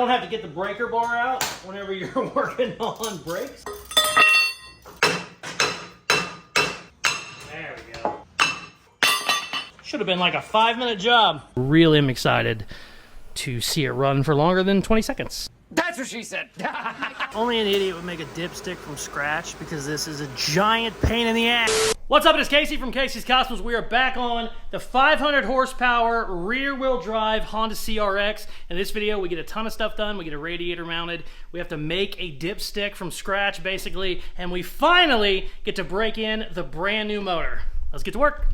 don't have to get the breaker bar out whenever you're working on brakes. There we go. Should have been like a 5-minute job. Really am excited to see it run for longer than 20 seconds. That's what she said. Only an idiot would make a dipstick from scratch because this is a giant pain in the ass. What's up, it is Casey from Caseyscustoms. We are back on the 500 horsepower rear wheel drive Honda CRX. In this video, we get a ton of stuff done. We get a radiator mounted. We have to make a dipstick from scratch, basically. And we finally get to break in the brand new motor. Let's get to work.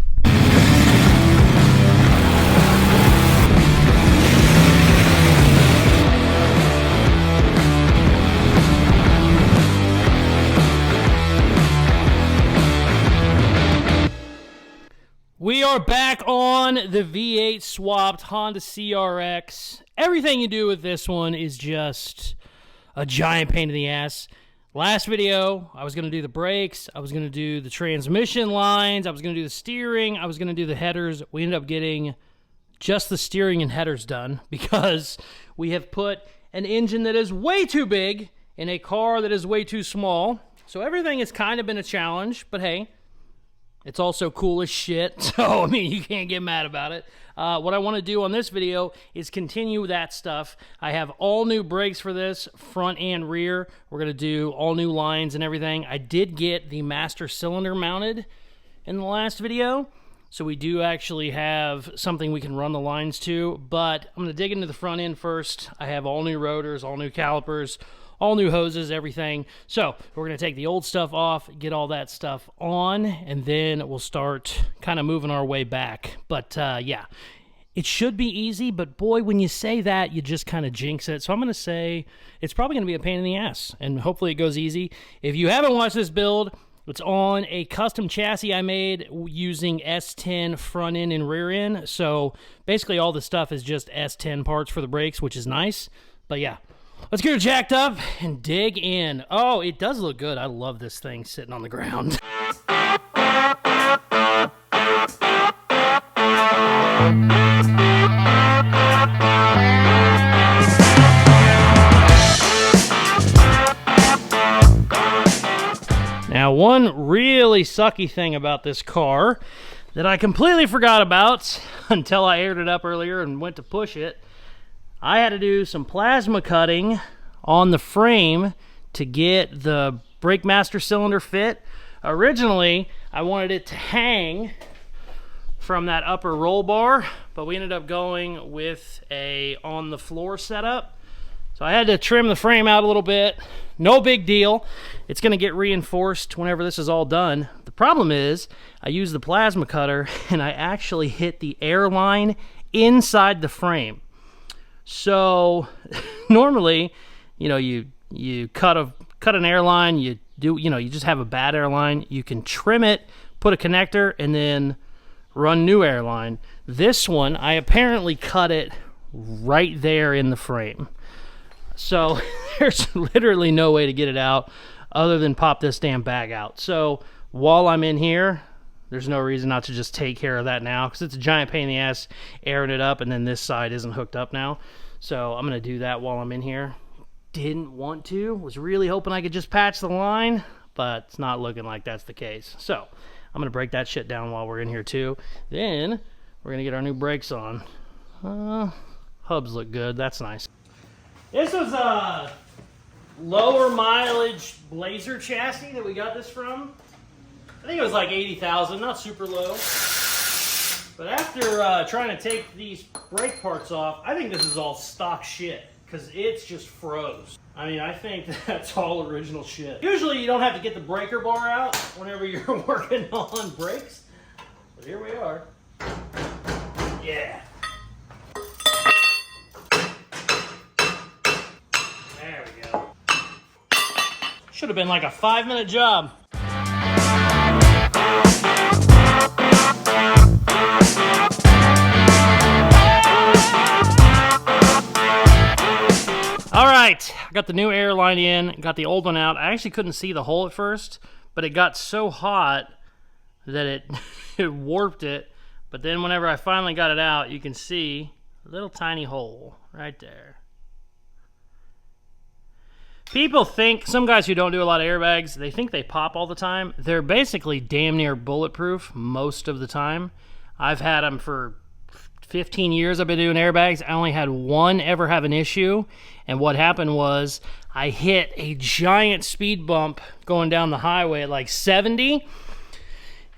We are back on the V8 swapped Honda CRX. Everything you do with this one is just a giant pain in the ass. Last video, I was going to do the brakes, I was going to do the transmission lines, I was going to do the steering, I was going to do the headers. We ended up getting just the steering and headers done because we have put an engine that is way too big in a car that is way too small. So everything has kind of been a challenge, but hey, it's also cool as shit, so, I mean, you can't get mad about it. What I want to do on this video is continue that stuff. I have all new brakes for this, front and rear. We're going to do all new lines and everything. I did get the master cylinder mounted in the last video, so we do actually have something we can run the lines to, but I'm going to dig into the front end first. I have all new rotors, all new calipers, all new hoses, everything. So we're going to take the old stuff off, get all that stuff on, and then we'll start kind of moving our way back. But yeah, it should be easy, but boy, when you say that, you just kind of jinx it. So I'm going to say it's probably going to be a pain in the ass, and hopefully it goes easy. If you haven't watched this build, it's on a custom chassis I made using S10 front end and rear end. So basically all the stuff is just S10 parts for the brakes, which is nice. But yeah, let's get her jacked up and dig in. Oh, it does look good. I love this thing sitting on the ground. Now, one really sucky thing about this car that I completely forgot about until I aired it up earlier and went to push it, I had to do some plasma cutting on the frame to get the brake master cylinder fit. Originally, I wanted it to hang from that upper roll bar, but we ended up going with a on-the-floor setup. So I had to trim the frame out a little bit. No big deal. It's going to get reinforced whenever this is all done. The problem is, I used the plasma cutter, and I actually hit the air line inside the frame. So normally, you know, you cut an airline, you just have a bad airline, you can trim it, put a connector, and then run new airline. This one, I apparently cut it right there in the frame. So there's literally no way to get it out other than pop this damn bag out. So while I'm in here, there's no reason not to just take care of that now because it's a giant pain in the ass airing it up, and then this side isn't hooked up now. So I'm going to do that while I'm in here. Didn't want to. Was really hoping I could just patch the line, but it's not looking like that's the case. So I'm going to break that shit down while we're in here too. Then we're going to get our new brakes on. Hubs look good. That's nice. This was a lower mileage Blazer chassis that we got this from. I think it was like 80,000, not super low. But after trying to take these brake parts off, I think this is all stock shit because it's just froze. I mean, I think that's all original shit. Usually you don't have to get the breaker bar out whenever you're working on brakes. But here we are. Yeah. There we go. Should have been like a 5-minute job. All right, I got the new airline in, got the old one out. I actually couldn't see the hole at first, but it got so hot that it warped it. But then whenever I finally got it out, you can see a little tiny hole right there. People think, some guys who don't do a lot of airbags, they think they pop all the time. They're basically damn near bulletproof most of the time. I've had them for 15 years. I've been doing airbags. I only had one ever have an issue. And what happened was I hit a giant speed bump going down the highway at like 70.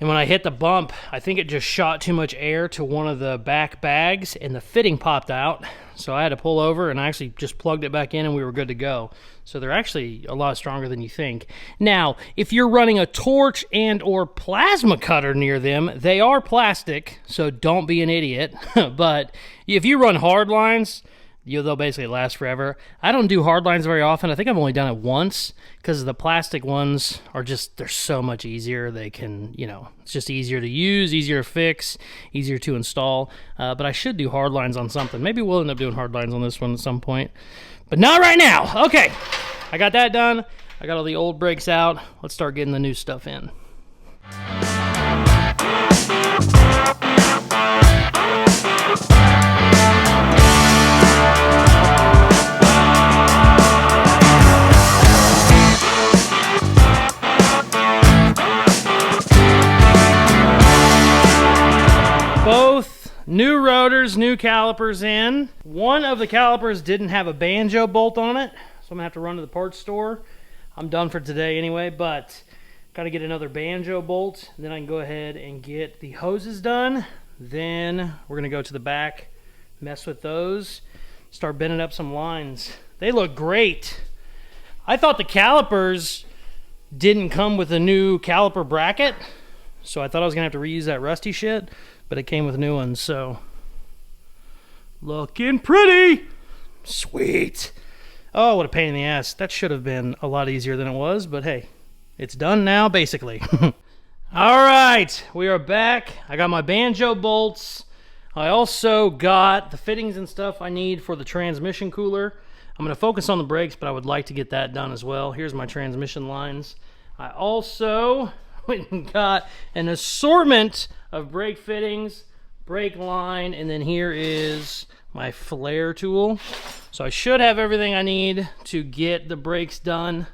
And when I hit the bump, I think it just shot too much air to one of the back bags and the fitting popped out. So I had to pull over and I actually just plugged it back in and we were good to go. So they're actually a lot stronger than you think. Now, if you're running a torch and or plasma cutter near them, they are plastic, so don't be an idiot. But if you run hard lines, they'll basically last forever. I don't do hard lines very often. I think I've only done it once because the plastic ones are just, they're so much easier. They can, it's just easier to use, easier to fix, easier to install. But I should do hard lines on something. Maybe we'll end up doing hard lines on this one at some point, but not right now. Okay, I got that done. I got all the old brakes out. Let's start getting the new stuff in. Both new rotors, new calipers in. One of the calipers didn't have a banjo bolt on it, so I'm gonna have to run to the parts store. I'm done for today anyway, but gotta get another banjo bolt. Then I can go ahead and get the hoses done. Then we're gonna go to the back, mess with those, start bending up some lines. They look great. I thought the calipers didn't come with a new caliper bracket, so I thought I was gonna have to reuse that rusty shit. But it came with new ones, so looking pretty. Sweet. Oh, what a pain in the ass. That should have been a lot easier than it was, but hey, it's done now, basically. All right, we are back. I got my banjo bolts. I also got the fittings and stuff I need for the transmission cooler. I'm going to focus on the brakes, but I would like to get that done as well. Here's my transmission lines. I also got an assortment of brake fittings, brake line, and then here is my flare tool. So I should have everything I need to get the brakes done,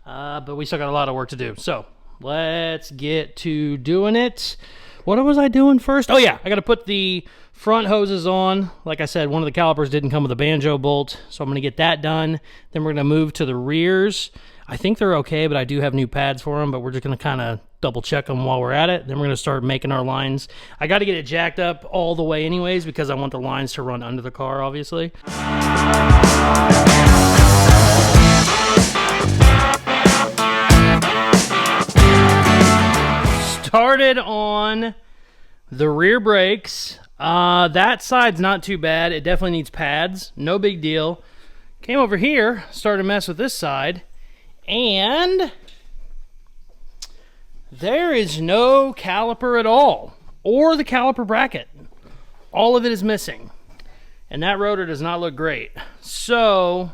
but we still got a lot of work to do. So let's get to doing it. What was I doing first? Oh yeah, I got to put the front hoses on. Like I said, one of the calipers didn't come with a banjo bolt, so I'm going to get that done. Then we're going to move to the rears. I think they're okay, but I do have new pads for them, but we're just going to kind of double check them while we're at it. Then we're going to start making our lines. I got to get it jacked up all the way anyways because I want the lines to run under the car, obviously. Started on the rear brakes. That side's not too bad. It definitely needs pads. No big deal. Came over here, started to mess with this side, and there is no caliper at all, or the caliper bracket. All of it is missing, and that rotor does not look great. So,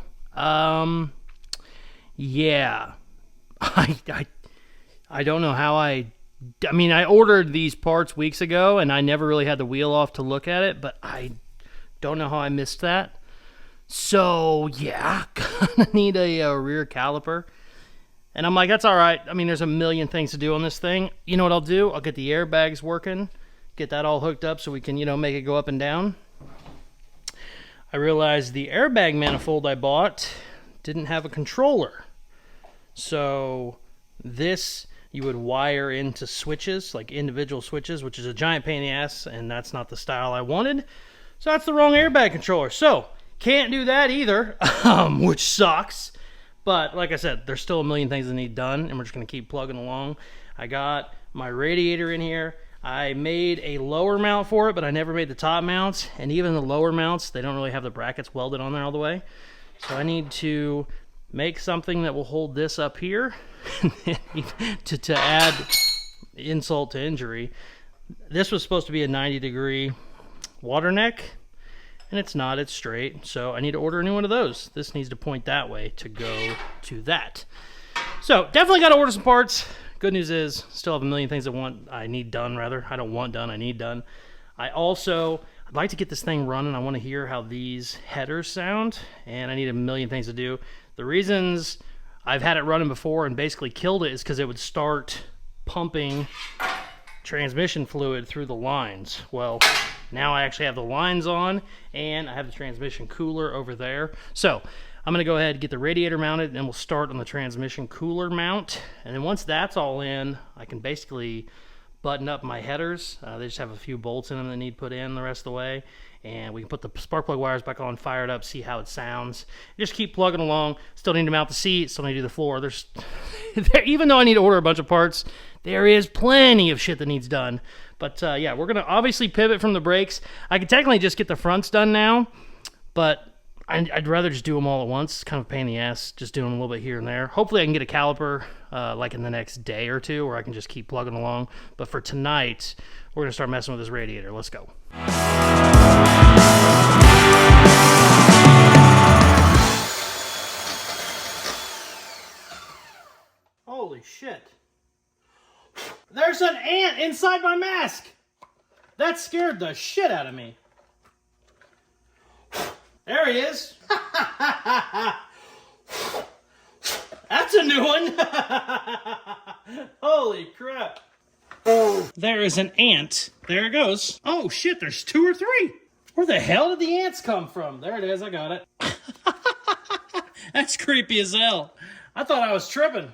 yeah, I don't know how I mean, I ordered these parts weeks ago, and I never really had the wheel off to look at it, but I don't know how I missed that. So, yeah, gonna need a rear caliper. And I'm like, that's all right. I mean, there's a million things to do on this thing. You know what I'll do? I'll get the airbags working, get that all hooked up so we can, make it go up and down. I realized the airbag manifold I bought didn't have a controller. So this you would wire into switches, like individual switches, which is a giant pain in the ass, and that's not the style I wanted. So that's the wrong airbag controller. So can't do that either, which sucks. But like I said, there's still a million things that need done, and we're just going to keep plugging along. I got my radiator in here. I made a lower mount for it, but I never made the top mounts. And even the lower mounts, they don't really have the brackets welded on there all the way. So I need to make something that will hold this up here to add insult to injury. This was supposed to be a 90-degree water neck, and it's not, it's straight. So I need to order a new one of those. This needs to point that way to go to that. So definitely got to order some parts. Good news is, still have a million things I need done, rather. I don't want done, I need done. I'd like to get this thing running. I want to hear how these headers sound, and I need a million things to do. The reasons I've had it running before and basically killed it is because it would start pumping transmission fluid through the lines. Well, now I actually have the lines on and I have the transmission cooler over there. So I'm gonna go ahead and get the radiator mounted and then we'll start on the transmission cooler mount. And then once that's all in, I can basically button up my headers. They just have a few bolts in them that need put in the rest of the way. And we can put the spark plug wires back on, fire it up, see how it sounds. Just keep plugging along. Still need to mount the seat, still need to do the floor. Even though I need to order a bunch of parts, there is plenty of shit that needs done. But yeah, we're gonna obviously pivot from the brakes. I could technically just get the fronts done now, but I'd rather just do them all at once. It's kind of a pain in the ass, just doing a little bit here and there. Hopefully I can get a caliper like in the next day or two, where I can just keep plugging along. But for tonight, we're gonna start messing with this radiator. Let's go. Holy shit. There's an ant inside my mask! That scared the shit out of me. There he is. That's a new one. Holy crap. There is an ant. There it goes. Oh shit, there's 2 or 3. Where the hell did the ants come from? There it is, I got it. That's creepy as hell. I thought I was tripping.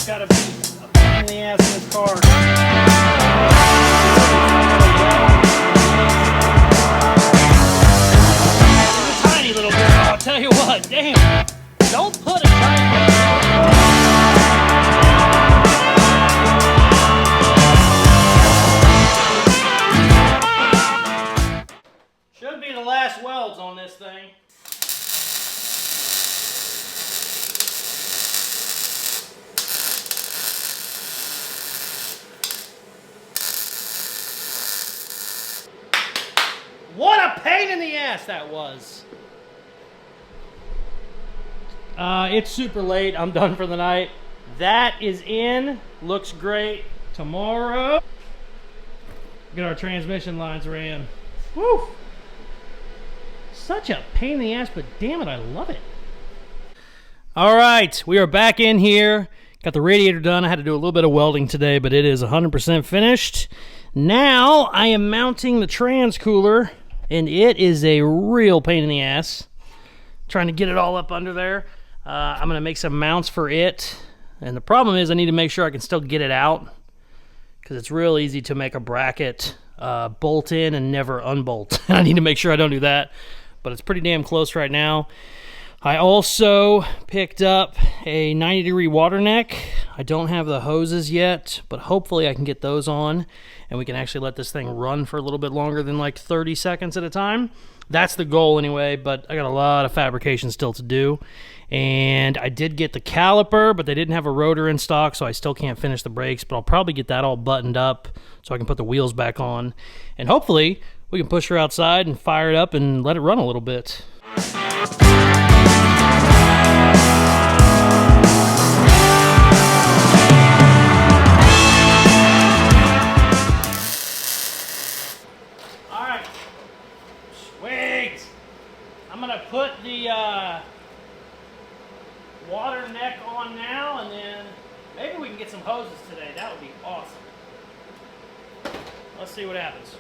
Gotta be a pain in the ass in this car. She's a tiny little girl, I'll tell you what. Damn. Don't put a tiny girl. Should be the last welds on this thing. What a pain in the ass that was. It's super late. I'm done for the night. That is in. Looks great. Tomorrow, get our transmission lines ran. Woo! Such a pain in the ass, but damn it, I love it. All right, we are back in here. Got the radiator done. I had to do a little bit of welding today, but it is 100% finished. Now I am mounting the trans cooler, and it is a real pain in the ass trying to get it all up under there. I'm going to make some mounts for it, and the problem is I need to make sure I can still get it out, because it's real easy to make a bracket bolt in and never unbolt. I need to make sure I don't do that, but it's pretty damn close right now. I also picked up a 90-degree water neck. I don't have the hoses yet, but hopefully I can get those on, and we can actually let this thing run for a little bit longer than like 30 seconds at a time. That's the goal anyway, but I got a lot of fabrication still to do. And I did get the caliper, but they didn't have a rotor in stock, so I still can't finish the brakes, but I'll probably get that all buttoned up so I can put the wheels back on. And hopefully we can push her outside and fire it up and let it run a little bit. Put the water neck on now, and then maybe we can get some hoses today. That would be awesome. Let's see what happens.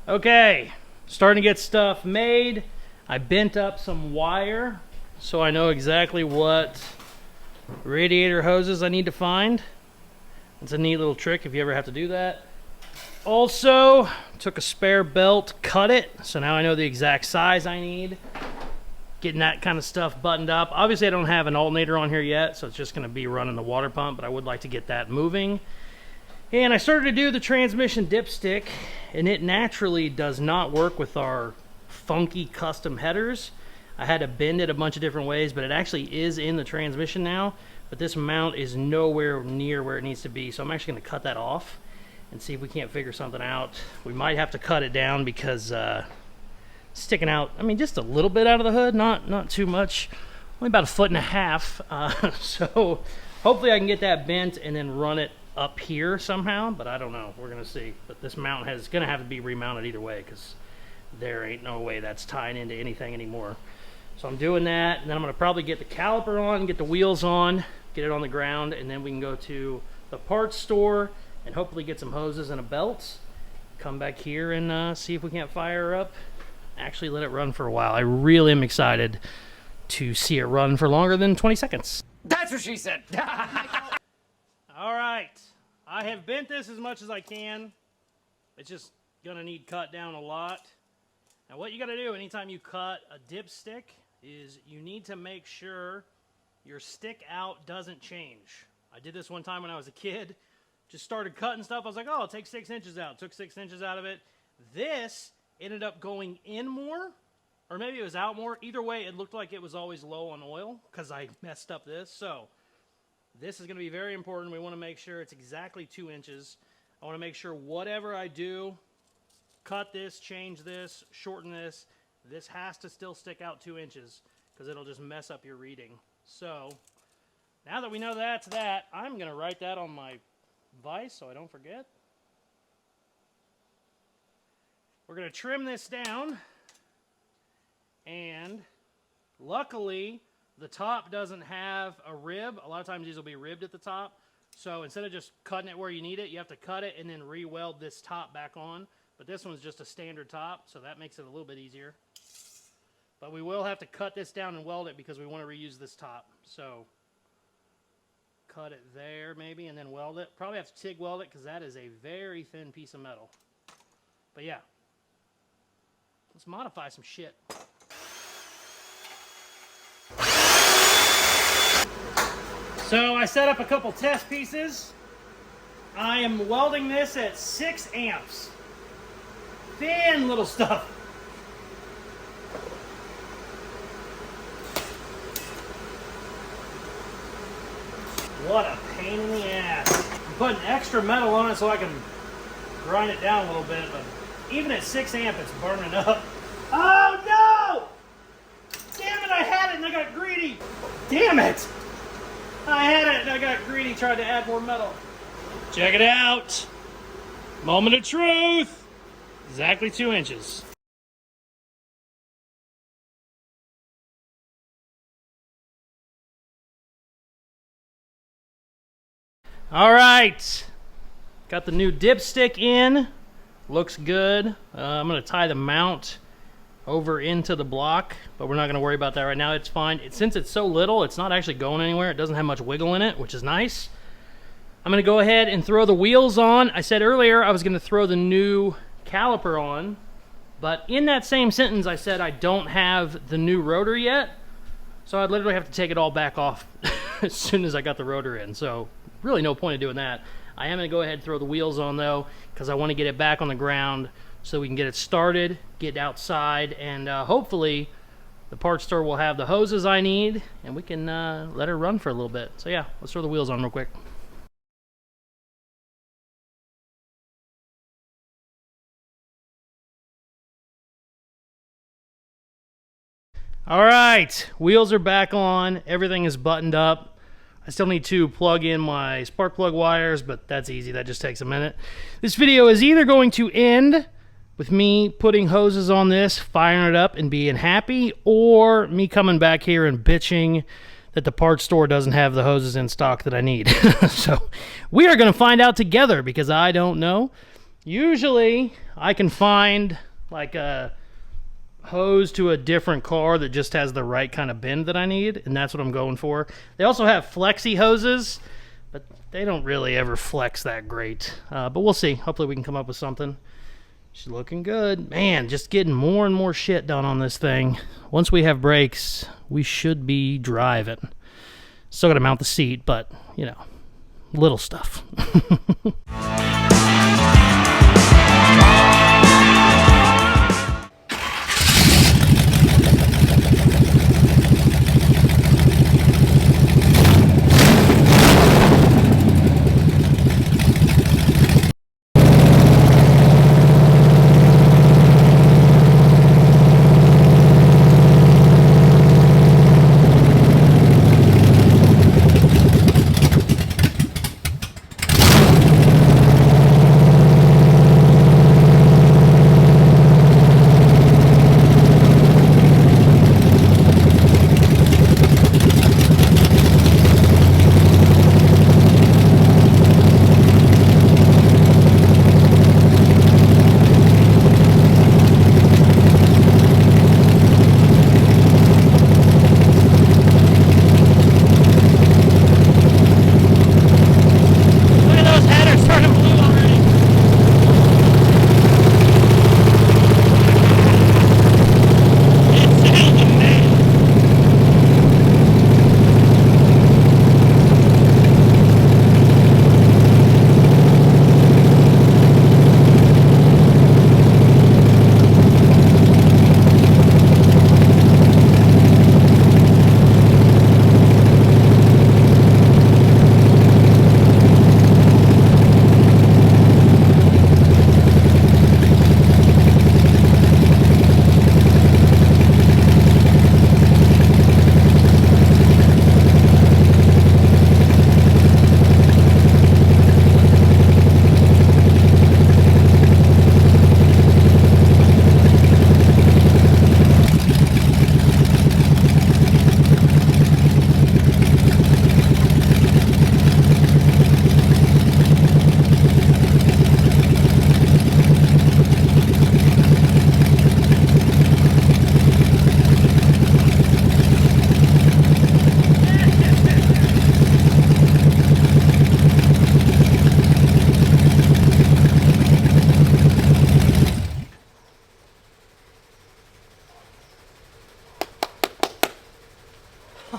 Okay, starting to get stuff made. I bent up some wire so I know exactly what radiator hoses I need to find. It's a neat little trick if you ever have to do that. Also, took a spare belt, cut it, so now I know the exact size I need. Getting that kind of stuff buttoned up. Obviously, I don't have an alternator on here yet, so it's just going to be running the water pump, but I would like to get that moving. And I started to do the transmission dipstick, and it naturally does not work with our funky custom headers. I had to bend it a bunch of different ways, but it actually is in the transmission now. But this mount is nowhere near where it needs to be, so I'm actually going to cut that off and see if we can't figure something out. We might have to cut it down because sticking out, I mean, just a little bit out of the hood, not too much, only about 1.5 feet. So hopefully I can get that bent and then run it up here somehow, but I don't know. We're going to see. But this mount is going to have to be remounted either way because there ain't no way that's tying into anything anymore. So I'm doing that, and then I'm going to probably get the caliper on, get the wheels on, get it on the ground, and then we can go to the parts store and hopefully get some hoses and a belt. Come back here and see if we can't fire her up. Actually let it run for a while. I really am excited to see it run for longer than 20 seconds. That's what she said. All right, I have bent this as much as I can. It's just gonna need cut down a lot. Now what you gotta do anytime you cut a dipstick is you need to make sure your stick out doesn't change. I did this one time when I was a kid. Just started cutting stuff. I was like, oh, I'll take 6 inches out. Took 6 inches out of it. This ended up going in more, or maybe it was out more. Either way, it looked like it was always low on oil because I messed up this. So this is going to be very important. We want to make sure it's exactly 2 inches. I want to make sure whatever I do, cut this, change this, shorten this, this has to still stick out 2 inches because it'll just mess up your reading. So now that we know that's that, I'm going to write that on my vise so I don't forget. We're going to trim this down, and luckily the top doesn't have a rib. A lot of times these will be ribbed at the top, so instead of just cutting it where you need it, you have to cut it and then re-weld this top back on. But this one's just a standard top, so that makes it a little bit easier. But we will have to cut this down and weld it because we want to reuse this top. So cut it there maybe and then weld it. Probably have to TIG weld it because that is a very thin piece of metal. But yeah, let's modify some shit. So I set up a couple test pieces. I am welding this at 6 amps. Thin little stuff. What a pain in the ass. I'm putting extra metal on it so I can grind it down a little bit, but even at 6 amp, it's burning up. Oh no! Damn it, I had it and I got greedy. Damn it! I had it and I got greedy, tried to add more metal. Check it out. Moment of truth. Exactly 2 inches. All right, got the new dipstick in. Looks good. I'm gonna tie the mount over into the block, but we're not gonna worry about that right now. It's fine. Since it's so little, it's not actually going anywhere. It doesn't have much wiggle in it, which is nice. I'm gonna go ahead and throw the wheels on. I said earlier I was gonna throw the new caliper on, but in that same sentence I said I don't have the new rotor yet, so I'd literally have to take it all back off as soon as I got the rotor in. So really no point in doing that. I am going to go ahead and throw the wheels on though, because I want to get it back on the ground so we can get it started, get outside, and hopefully the parts store will have the hoses I need and we can let her run for a little bit. So yeah, let's throw the wheels on real quick. All right, wheels are back on. Everything is buttoned up. I still need to plug in my spark plug wires, but that's easy. That just takes a minute. This video is either going to end with me putting hoses on this, firing it up, and being happy, or me coming back here and bitching that the parts store doesn't have the hoses in stock that I need. So we are going to find out together because I don't know. Usually I can find like a hose to a different car that just has the right kind of bend that I need, and that's what I'm going for. They also have flexi hoses, but they don't really ever flex that great. But we'll see. Hopefully we can come up with something. She's looking good. Man, just getting more and more shit done on this thing. Once we have brakes, we should be driving. Still gotta mount the seat, but, you know, little stuff.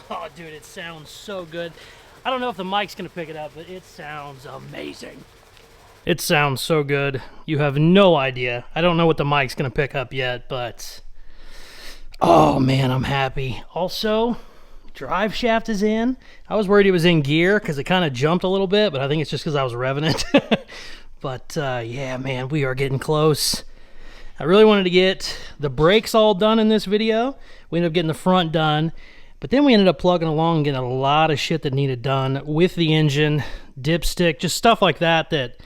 Oh, dude, it sounds so good. I don't know if the mic's gonna pick it up, but it sounds amazing. It sounds so good. You have no idea. I don't know what the mic's gonna pick up yet, but oh man, I'm happy. Also, drive shaft is in. I was worried it was in gear because it kind of jumped a little bit, but I think it's just because I was revving it. But yeah, man, we are getting close. I really wanted to get the brakes all done in this video. We ended up getting the front done. But then we ended up plugging along and getting a lot of shit that needed done with the engine, dipstick, just stuff like that that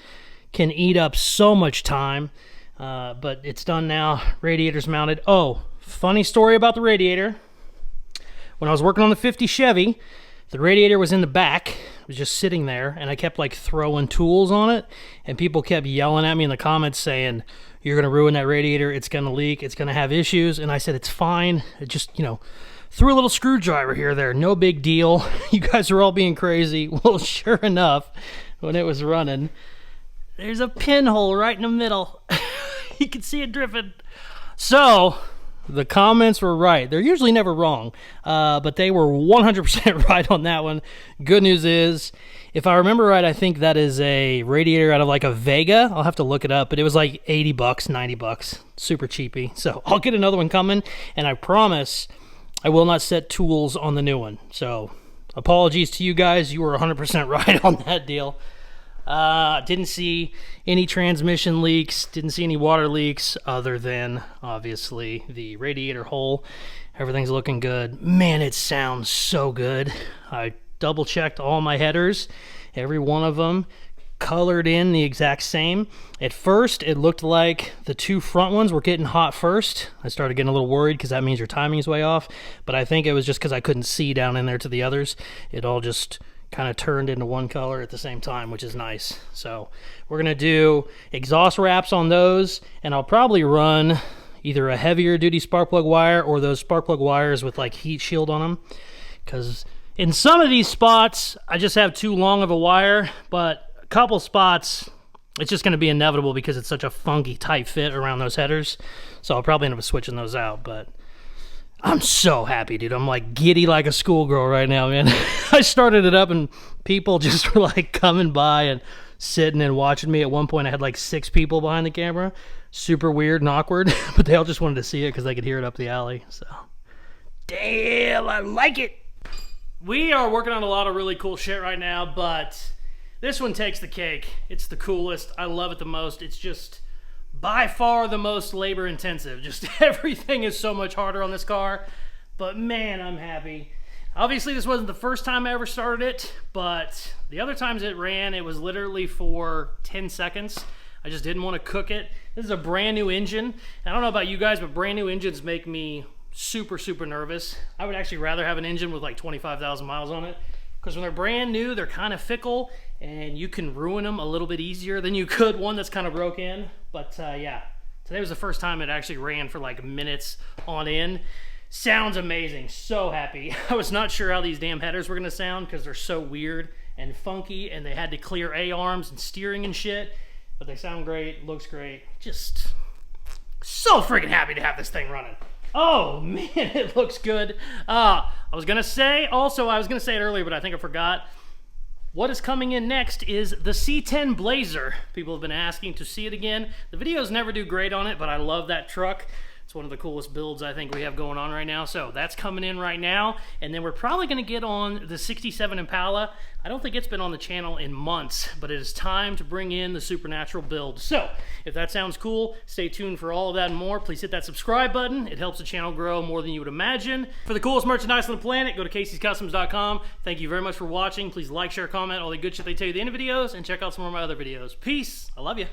can eat up so much time. But it's done now. Radiator's mounted. Oh, funny story about the radiator. When I was working on the 50 Chevy, the radiator was in the back. It was just sitting there, and I kept like throwing tools on it, and people kept yelling at me in the comments saying, "You're going to ruin that radiator. It's going to leak. It's going to have issues." And I said, "It's fine. It just, you know, threw a little screwdriver here or there. No big deal. You guys are all being crazy." Well, sure enough, when it was running, there's a pinhole right in the middle. You can see it dripping. So the comments were right. They're usually never wrong, but they were 100% right on that one. Good news is, if I remember right, I think that is a radiator out of like a Vega. I'll have to look it up, but it was like 80 bucks, 90 bucks. Super cheapy. So I'll get another one coming, and I promise I will not set tools on the new one. So apologies to you guys. You were 100% right on that deal. Didn't see any transmission leaks, didn't see any water leaks other than obviously the radiator hole. Everything's looking good. Man, it sounds so good. I double checked all my headers, every one of them colored in the exact same. At first it looked like the two front ones were getting hot first. I started getting a little worried because that means your timing's way off, but I think it was just because I couldn't see down in there to the others. It all just kind of turned into one color at the same time, which is nice. So we're gonna do exhaust wraps on those, and I'll probably run either a heavier duty spark plug wire or those spark plug wires with like heat shield on them, because in some of these spots I just have too long of a wire, but a couple spots it's just going to be inevitable because it's such a funky tight fit around those headers. So I'll probably end up switching those out, but I'm so happy, dude. I'm like giddy like a schoolgirl right now, man. I started it up and people just were like coming by and sitting and watching me. At one point I had like 6 people behind the camera. Super weird and awkward, but they all just wanted to see it because they could hear it up the alley. So damn, I like it. We are working on a lot of really cool shit right now, but this one takes the cake. It's the coolest. I love it the most. It's just by far the most labor intensive. Just everything is so much harder on this car, but man, I'm happy. Obviously this wasn't the first time I ever started it, but the other times it ran, it was literally for 10 seconds. I just didn't want to cook it. This is a brand new engine. I don't know about you guys, but brand new engines make me super, super nervous. I would actually rather have an engine with like 25,000 miles on it, because when they're brand new, they're kind of fickle and you can ruin them a little bit easier than you could one that's kind of broke in. But yeah, today was the first time it actually ran for like minutes on end. Sounds amazing. So happy. I was not sure how these damn headers were going to sound because they're so weird and funky, and they had to clear A-arms and steering and shit, but they sound great. Looks great. Just so freaking happy to have this thing running. Oh man, it looks good. I was gonna say it earlier, but I think I forgot. What is coming in next is the C10 Blazer. People have been asking to see it again. The videos never do great on it, but I love that truck. It's one of the coolest builds I think we have going on right now. So that's coming in right now. And then we're probably gonna get on the 67 Impala. I don't think it's been on the channel in months, but it is time to bring in the Supernatural build. So if that sounds cool, stay tuned for all of that and more. Please hit that subscribe button. It helps the channel grow more than you would imagine. For the coolest merchandise on the planet, go to Caseyscustoms.com. Thank you very much for watching. Please like, share, comment, all the good shit they tell you at the end of videos, and check out some more of my other videos. Peace. I love you.